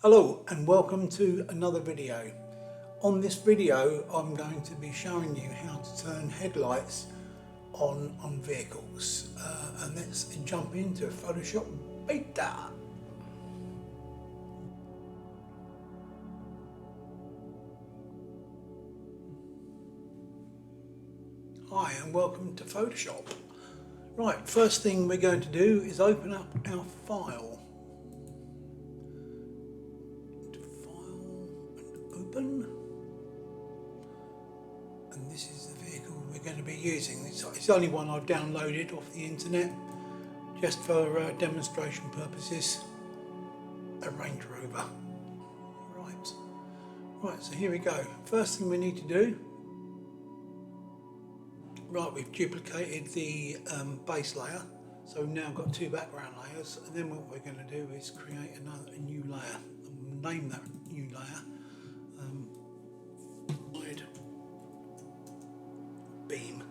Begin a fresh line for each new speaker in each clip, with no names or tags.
Hello and welcome to another video. On this video I'm going to be showing you how to turn headlights on vehicles and let's jump into Photoshop Beta. Hi and welcome to Photoshop. Right, first thing we're going to do is open up our file. Open, and this is the vehicle we're going to be using. It's only one I've downloaded off the internet just for demonstration purposes, a Range Rover. Right, so here we go. First thing we need to do, right, we've duplicated the base layer, so we've now got two background layers, and then what we're going to do is create a new layer. We'll name that new layer beam.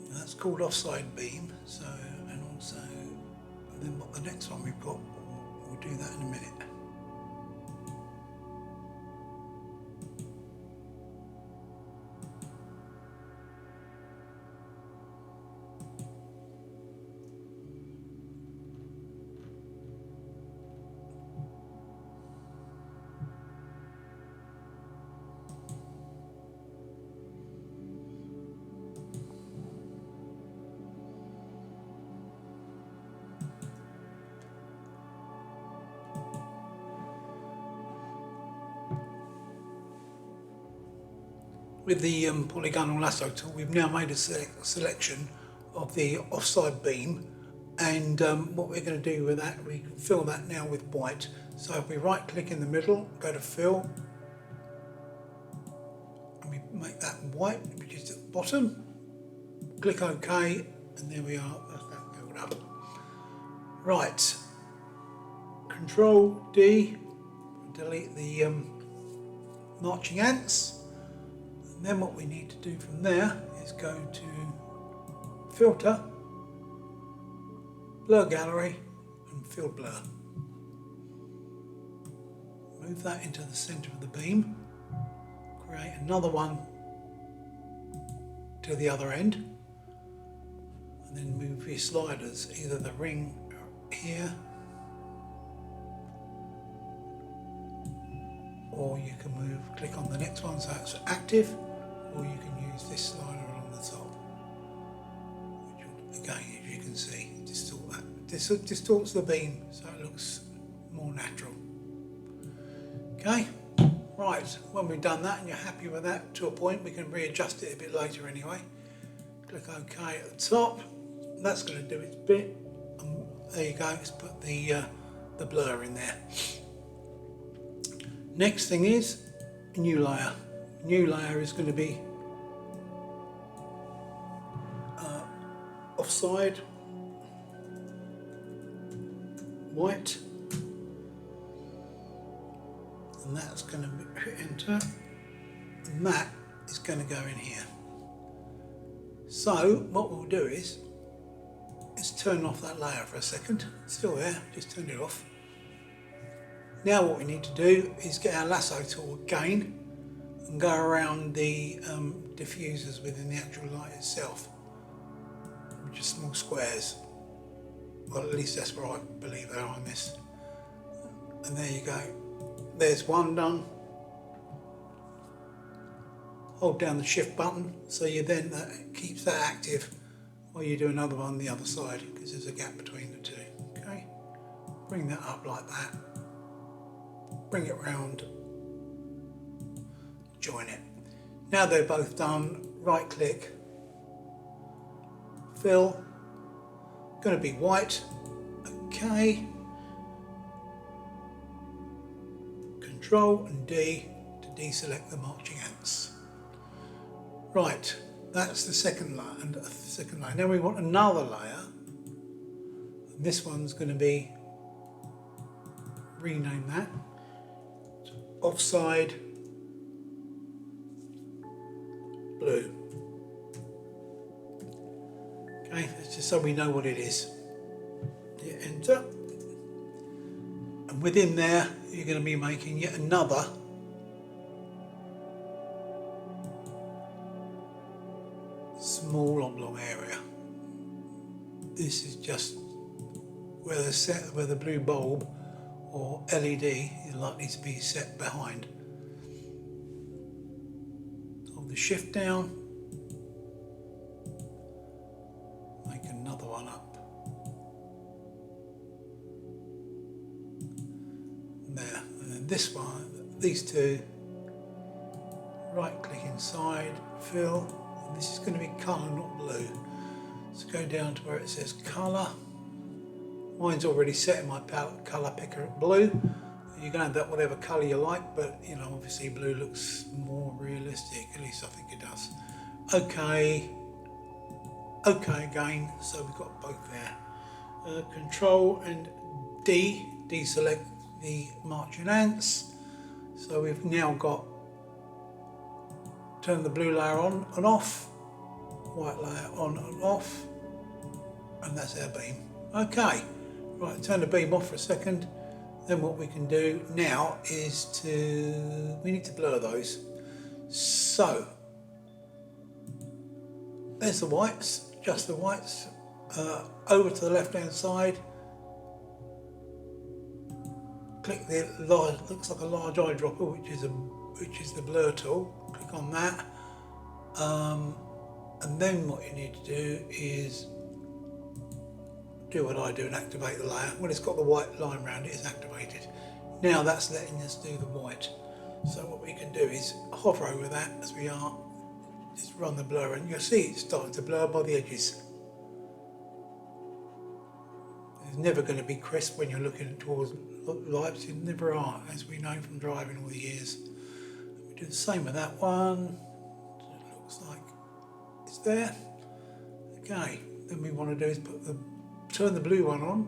That's called offside beam. So, and also, then what the next one we've got, we'll do that in a minute. With the polygonal lasso tool, we've now made a selection of the offside beam, and what we're going to do with that, we can fill that now with white. So if we right click in the middle, go to fill, and we make that white, which is at the bottom, click OK, and there we are, that's that filled up. Right, Control D, delete the marching ants. And then what we need to do from there is go to Filter, Blur Gallery and Fill Blur. Move that into the centre of the beam, create another one to the other end, and then move your sliders, either the ring here, or you can click on the next one so it's active, or you can use this slider along the top, which will, again, as you can see, distorts the beam so it looks more natural. Okay, right, when we've done that and you're happy with that to a point, we can readjust it a bit later anyway. Click OK at the top, that's going to do its bit, and there you go, let's put the blur in there. Next thing is a new layer. New layer is going to be offside, white, and that's going to hit enter, and that is going to go in here. So what we'll do is turn off that layer for a second. It's still there, just turn it off. Now what we need to do is get our lasso tool again and go around the diffusers within the actual light itself, which are small squares. Well, at least that's where I believe they are on this. And there you go. There's one done. Hold down the shift button so you then that keeps that active while you do another one on the other side, because there's a gap between the two. Okay, bring that up like that. Bring it round, join it. Now they're both done, right click, fill, going to be white, okay, Control and D to deselect the marching ants. Right, that's the second layer, Now we want another layer, and this one's going to be, rename that, offside blue. Okay, it's just so we know what it is. Hit enter, and within there you're going to be making yet another small oblong area. This is just where the blue bulb or LED is likely to be set behind. Hold the shift down, make another one up. There, and then this one, these two, right click inside, fill, and this is going to be colour, not blue. So go down to where it says colour. Mine's already set in my palette colour picker at blue. You can add that whatever colour you like, but you know, obviously blue looks more realistic, at least I think it does. Okay, okay again, so we've got both there. Control and D, deselect the marching ants. So we've now got, turn the blue layer on and off, white layer on and off, and that's our beam. Okay. Right, turn the beam off for a second. Then what we can do now is we need to blur those. So, there's the whites, just the whites. Over to the left hand side, click the large, looks like a large eyedropper, which is the blur tool. Click on that. And then what you need to do is do what I do and activate the layer. When it's got the white line around it, it's activated. Now that's letting us do the white. So what we can do is hover over that as we are, just run the blur, and you'll see it's starting to blur by the edges. It's never going to be crisp when you're looking towards lights. You never are, as we know from driving all the years. We do the same with that one. So it looks like it's there. Okay, then we want to do is turn the blue one on,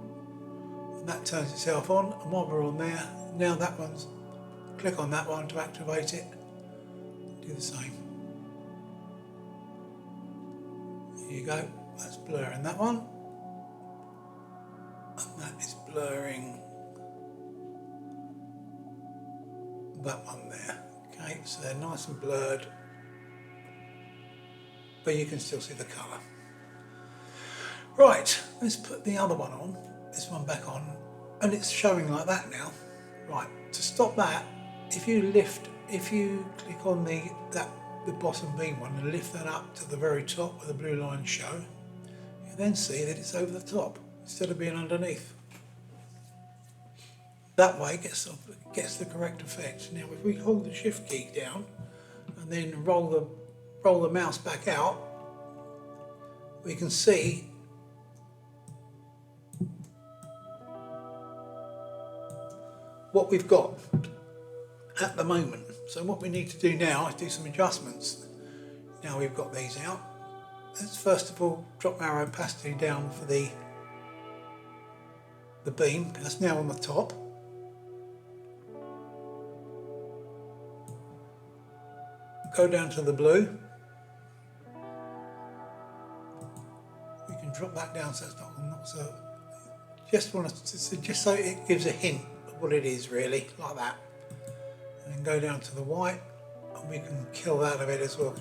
and that turns itself on, and while we're on there, now that one's, click on that one to activate it, do the same. There you go, that's blurring that one, and that is blurring that one there. Okay, so they're nice and blurred, but you can still see the colour. Right, let's put the other one on, this one back on, and it's showing like that now. Right, to stop that, if you click on the bottom beam one and lift that up to the very top where the blue lines show, you then see that it's over the top instead of being underneath. That way it gets the correct effect. Now if we hold the shift key down and then roll the mouse back out, we can see what we've got at the moment. So what we need to do now is do some adjustments. Now we've got these out, let's first of all drop our opacity down for the beam. That's now on the top. Go down to the blue. We can drop that down so it's not so. Just want to just so it gives a hint of what it is really, like that. And then go down to the white, and we can kill that a bit as well.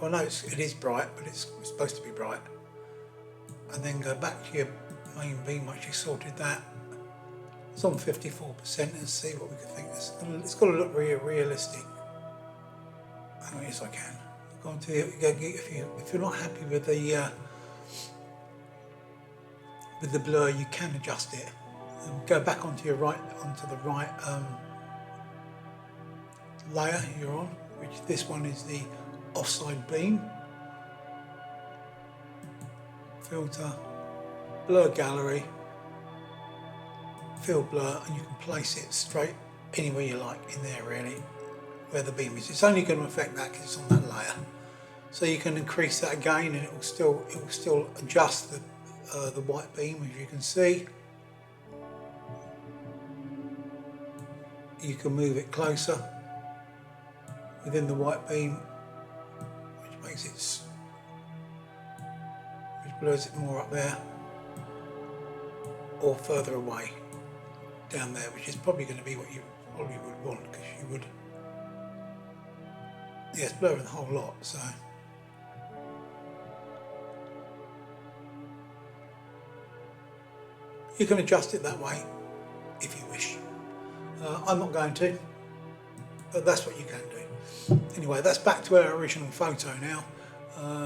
I know it is bright, but it's supposed to be bright. And then go back to your main beam once you sorted that. It's on 54%, and see what we can think. It's got to look realistic. Yes, I can. Go on to if you're not happy with the blur, you can adjust it. And go back onto the right layer you're on, which this one is the offside beam. Filter, blur gallery, fill blur, and you can place it straight anywhere you like in there really, where the beam is. It's only going to affect that because it's on that layer. So you can increase that again, and it will still adjust the white beam, as you can see. You can move it closer within the white beam, which blurs it more up there or further away down there, which is probably going to be what you probably would want, because you would, yeah, it's blurring the whole lot. So you can adjust it that way if you wish. I'm not going to, but that's what you can do. Anyway, that's back to our original photo now.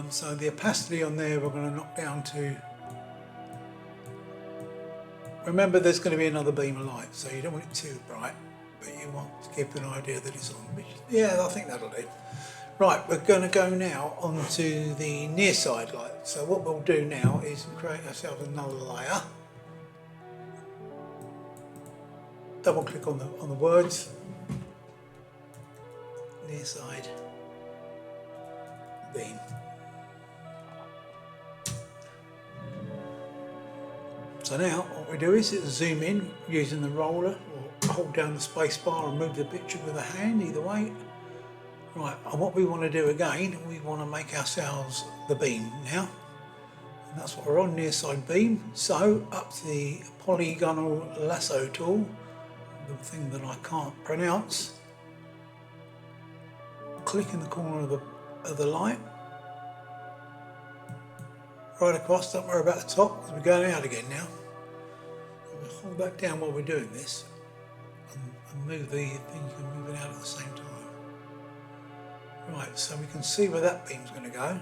So the opacity on there we're going to knock down to, remember there's going to be another beam of light, so you don't want it too bright, but you want to give an idea that it's on. Yeah, I think that'll do. Right, we're going to go now onto the near side light. So what we'll do now is create ourselves another layer. Double click on the words, near side beam. So now what we do is zoom in using the roller, or hold down the space bar and move the picture with a hand, either way. Right, and what we want to do again, we want to make ourselves the beam now. And that's what we're on, near side beam. So up to the polygonal lasso tool, the thing that I can't pronounce, click in the corner of the light, right across, don't worry about the top because we're going out again now. We'll hold that down while we're doing this and move the thing, you can move it out at the same time. Right, so we can see where that beam's going to go.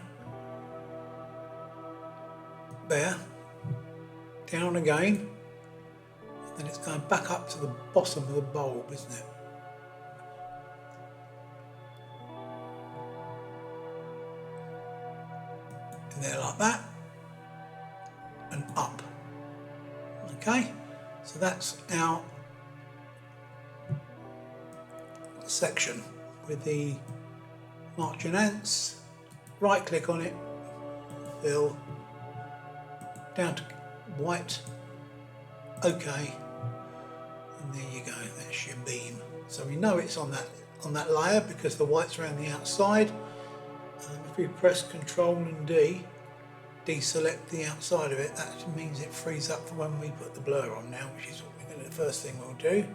There, down again, and then it's going back up to the bottom of the bulb, isn't it? In there like that, and up. Okay, so that's our section with the marching ants. Right click on it, fill, down to white, okay, and there you go, that's your beam. So we know it's on that layer because the white's around the outside. If we press Ctrl and D, deselect the outside of it, that means it frees up for when we put the blur on now, which is what we're going to, the first thing we'll do.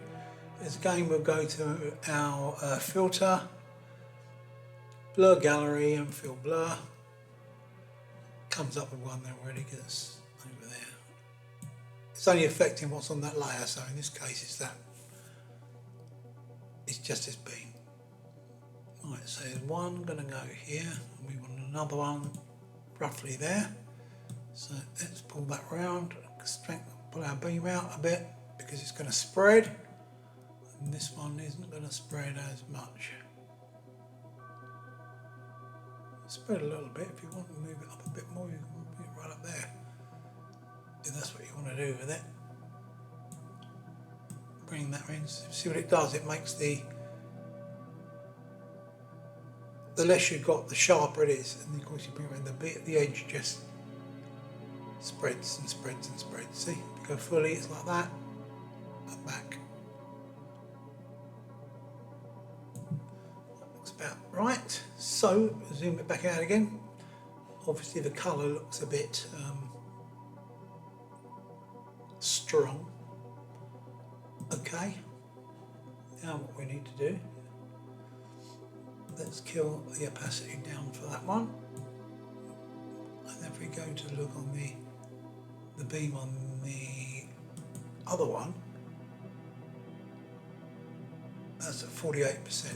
Is again we'll go to our filter, blur gallery, and fill blur. Comes up with one there already because it's over there. It's only affecting what's on that layer, so in this case it's just this beam. Right, so there's one going to go here, and we want another one roughly there. So let's pull that round, pull our beam out a bit because it's going to spread, and this one isn't going to spread as much. Spread a little bit. If you want to move it up a bit more, you can move it right up there, if that's what you want to do with it. Bring that in, see what it does. It makes the less you've got, the sharper it is, and of course you bring it around the edge just spreads and spreads and spreads. See, if you go fully, it's like that, and back. That looks about right. So zoom it back out again. Obviously the colour looks a bit strong. Okay, now what we need to do, let's kill the opacity down for that one, and if we go to look on the beam on the other one, that's at 48%.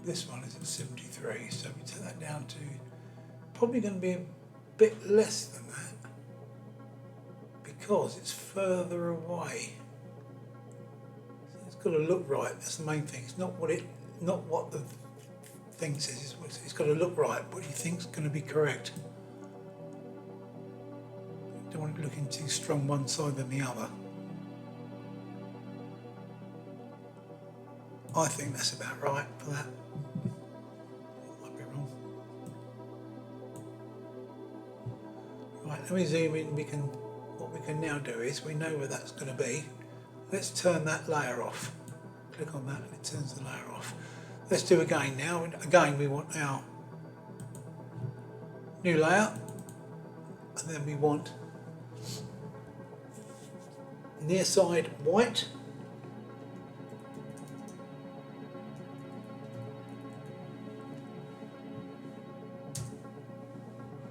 This one is at 73, so we take that down to probably going to be a bit less than that because it's further away. So it's got to look right. That's the main thing. It's not what the thing says. It's got to look right. What do you think is going to be correct? You don't want it looking too strong one side than the other. I think that's about right for that. Might be wrong. Right, let me zoom in. What we can now do is, we know where that's going to be. Let's turn that layer off. Click on that and it turns the layer off. Let's do again now. Again, we want our new layer. and then we want near side white,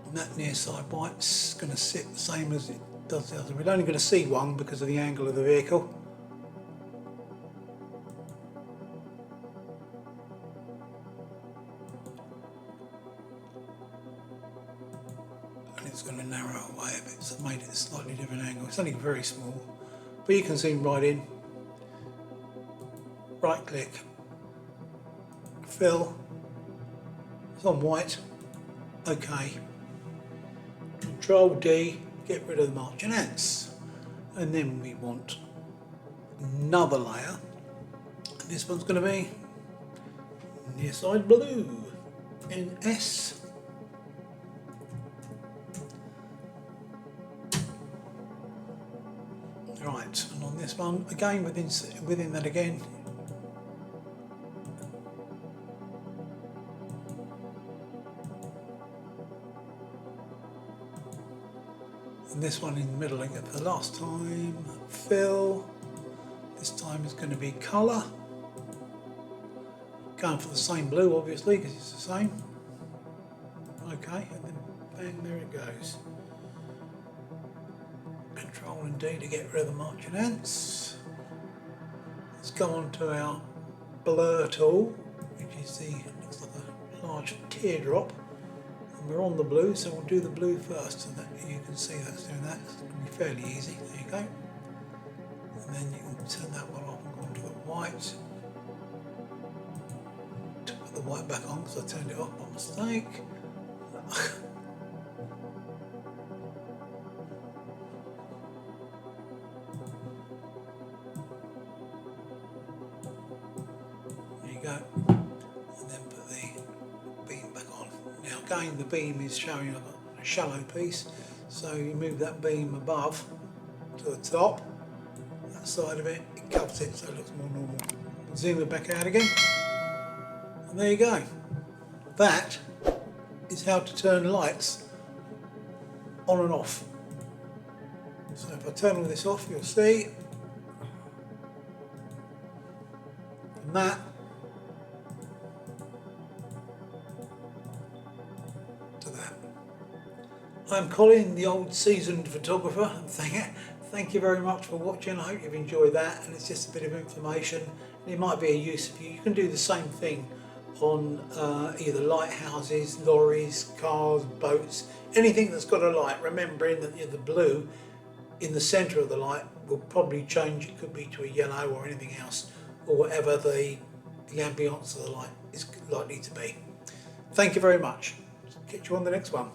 and that near side white's going to sit the same as it does the other. We're only going to see one because of the angle of the vehicle. And it's going to narrow away a bit, so I've made it a slightly different angle. It's only very small, but you can zoom right in. Right click, fill, it's on white, OK. Control D, get rid of the marching ants. And then we want another layer. And this one's going to be near side blue, NS. Right, and on this one, again within that again, and this one in the middle again for the last time, fill. This time is going to be colour. Going for the same blue obviously because it's the same. Okay, and then bang, there it goes. Control and D to get rid of the marching ants. Let's go on to our blur tool, which is looks like a large teardrop. And we're on the blue, so we'll do the blue first, so that you can see that's doing that. It's going to be fairly easy. There you go. And then you can turn that one off and go on to the white. To put the white back on because I turned it off by mistake. Go, and then put the beam back on. Now again the beam is showing a shallow piece, so you move that beam above to the top, that side of it, it covers it so it looks more normal. Zoom it back out again, and there you go. That is how to turn lights on and off. So if I turn all this off, you'll see, and that to that. I'm Colin, the old seasoned photographer. Thank you very much for watching. I hope you've enjoyed that, and it's just a bit of information. And it might be a use for you. You can do the same thing on either lighthouses, lorries, cars, boats, anything that's got a light, remembering that the blue in the centre of the light will probably change. It could be to a yellow or anything else, or whatever the ambience of the light is likely to be. Thank you very much. Catch you on the next one.